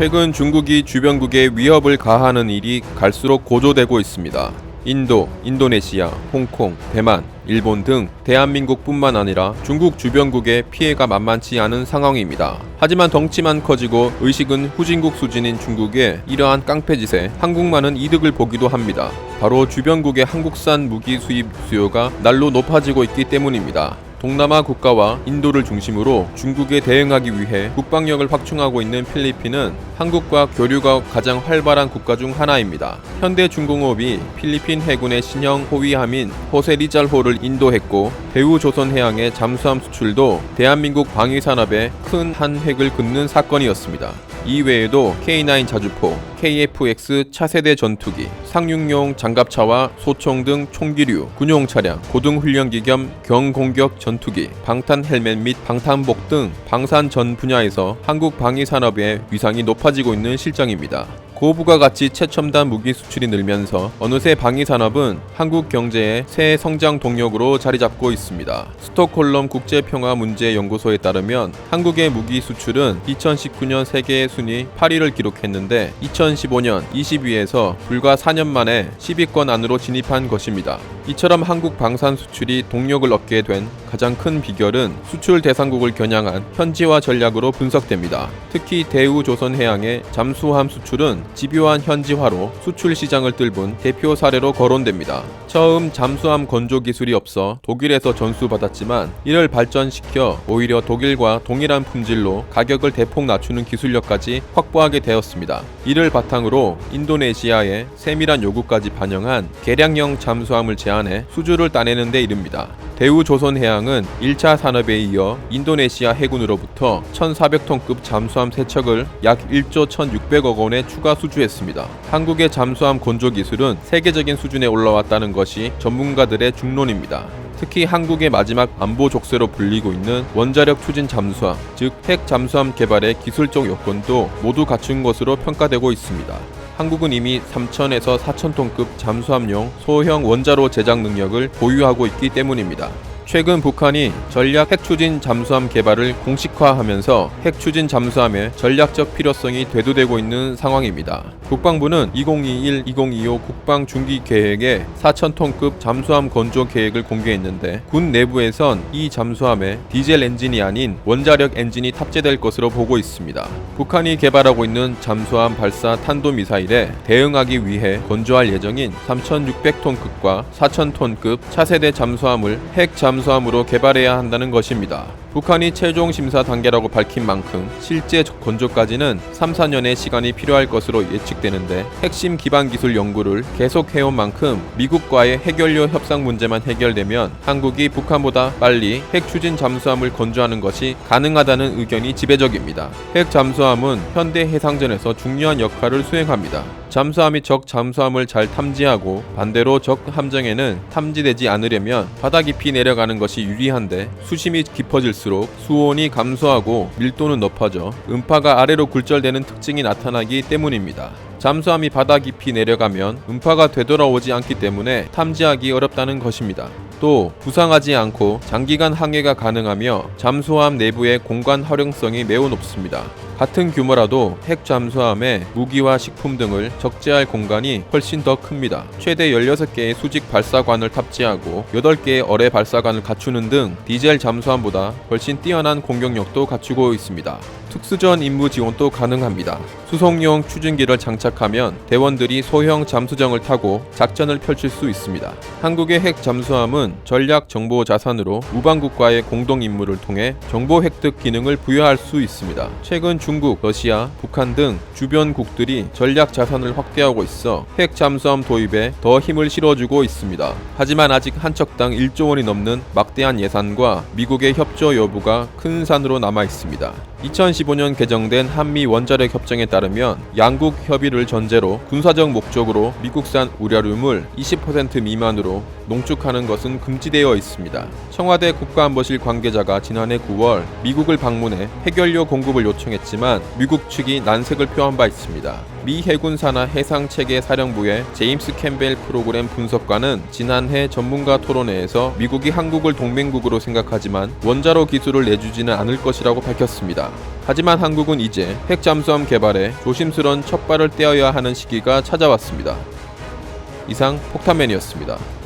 최근 중국이 주변국에 위협을 가하는 일이 갈수록 고조되고 있습니다. 인도, 인도네시아, 홍콩, 대만, 일본 등 대한민국뿐만 아니라 중국 주변국의 피해가 만만치 않은 상황입니다. 하지만 덩치만 커지고 의식은 후진국 수준인 중국의 이러한 깡패짓에 한국만은 이득을 보기도 합니다. 바로 주변국의 한국산 무기 수입 수요가 날로 높아지고 있기 때문입니다. 동남아 국가와 인도를 중심으로 중국에 대응하기 위해 국방력을 확충하고 있는 필리핀은 한국과 교류가 가장 활발한 국가 중 하나입니다. 현대중공업이 필리핀 해군의 신형 호위함인 호세 리잘호를 인도했고 대우조선해양의 잠수함 수출도 대한민국 방위산업에 큰 한 획을 긋는 사건이었습니다. 이외에도 K9 자주포, KF-X 차세대 전투기, 상륙용 장갑차와 소총 등 총기류, 군용 차량, 고등훈련기 겸 경공격 전투기, 방탄 헬멧 및 방탄복 등 방산 전 분야에서 한국 방위산업의 위상이 높아지고 있는 실정입니다. 고부가 가치 최첨단 무기 수출이 늘면서 어느새 방위산업은 한국 경제의 새 성장 동력으로 자리잡고 있습니다. 스톡홀름 국제평화문제연구소에 따르면 한국의 무기 수출은 2019년 세계 순위 8위를 기록했는데 2015년 20위에서 불과 4년 만에 10위권 안으로 진입한 것입니다. 이처럼 한국 방산 수출이 동력을 얻게 된 가장 큰 비결은 수출 대상국을 겨냥한 현지화 전략으로 분석됩니다. 특히 대우조선해양의 잠수함 수출은 집요한 현지화로 수출 시장을 뚫은 대표 사례로 거론됩니다. 처음 잠수함 건조 기술이 없어 독일에서 전수받았지만 이를 발전시켜 오히려 독일과 동일한 품질로 가격을 대폭 낮추는 기술력까지 확보하게 되었습니다. 이를 바탕으로 인도네시아의 세밀한 요구까지 반영한 개량형 잠수함을 제안해 수주를 따내는 데 이릅니다. 대우조선해양은 1차 산업에 이어 인도네시아 해군으로부터 1,400톤급 잠수함 3척을 약 1조 1,600억 원에 추가 수주했습니다. 한국의 잠수함 건조 기술은 세계적인 수준에 올라왔다는 것이 전문가들의 중론입니다. 특히 한국의 마지막 안보 족쇄로 불리고 있는 원자력 추진 잠수함, 즉 핵 잠수함 개발의 기술적 요건도 모두 갖춘 것으로 평가되고 있습니다. 한국은 이미 3,000에서 4,000톤급 잠수함용 소형 원자로 제작 능력을 보유하고 있기 때문입니다. 최근 북한이 전략 핵추진 잠수함 개발을 공식화하면서 핵추진 잠수함의 전략적 필요성이 대두되고 있는 상황입니다. 국방부는 2021-2025 국방 중기 계획에 4,000톤급 잠수함 건조 계획을 공개했는데 군 내부에선 이 잠수함에 디젤 엔진이 아닌 원자력 엔진이 탑재될 것으로 보고 있습니다. 북한이 개발하고 있는 잠수함 발사 탄도미사일에 대응하기 위해 건조할 예정인 3,600톤급과 4,000톤급 차세대 잠수함을 핵 잠수함으로 개발해야 한다는 것입니다. 북한이 최종 심사 단계라고 밝힌 만큼 실제 건조까지는 3-4년의 시간이 필요할 것으로 예측되는데 핵심 기반 기술 연구를 계속해온 만큼 미국과의 핵연료 협상 문제만 해결되면 한국이 북한보다 빨리 핵 추진 잠수함을 건조하는 것이 가능하다는 의견이 지배적입니다. 핵 잠수함은 현대 해상전에서 중요한 역할을 수행합니다. 잠수함이 적 잠수함을 잘 탐지하고 반대로 적 함정에는 탐지되지 않으려면 바다 깊이 내려가는 것이 유리한데 수심이 깊어질수록 수온이 감소하고 밀도는 높아져 음파가 아래로 굴절되는 특징이 나타나기 때문입니다. 잠수함이 바다 깊이 내려가면 음파가 되돌아오지 않기 때문에 탐지하기 어렵다는 것입니다. 또 부상하지 않고 장기간 항해가 가능하며 잠수함 내부의 공간 활용성이 매우 높습니다. 같은 규모라도 핵 잠수함에 무기와 식품 등을 적재할 공간이 훨씬 더 큽니다. 최대 16개의 수직 발사관을 탑재하고 8개의 어뢰 발사관을 갖추는 등 디젤 잠수함보다 훨씬 뛰어난 공격력도 갖추고 있습니다. 특수전 임무 지원도 가능합니다. 수송용 추진기를 장착하면 대원들이 소형 잠수정을 타고 작전을 펼칠 수 있습니다. 한국의 핵 잠수함은 전략 정보 자산으로 우방국과의 공동 임무를 통해 정보 획득 기능을 부여할 수 있습니다. 최근 중국, 러시아, 북한 등 주변국들이 전략 자산을 확대하고 있어 핵 잠수함 도입에 더 힘을 실어주고 있습니다. 하지만 아직 한 척당 1조 원이 넘는 막대한 예산과 미국의 협조 여부가 큰 산으로 남아 있습니다. 2015년 개정된 한미 원자력 협정에 따르면 양국 협의를 전제로 군사적 목적으로 미국산 우라늄을 20% 미만으로 농축하는 것은 금지되어 있습니다. 청와대 국가안보실 관계자가 지난해 9월 미국을 방문해 핵연료 공급을 요청했지만 미국 측이 난색을 표한 바 있습니다. 미 해군 산하 해상체계 사령부의 제임스 캠벨 프로그램 분석관은 지난해 전문가 토론회에서 미국이 한국을 동맹국으로 생각하지만 원자로 기술을 내주지는 않을 것이라고 밝혔습니다. 하지만 한국은 이제 핵잠수함 개발에 조심스런 첫발을 떼어야 하는 시기가 찾아왔습니다. 이상 폭탄맨이었습니다.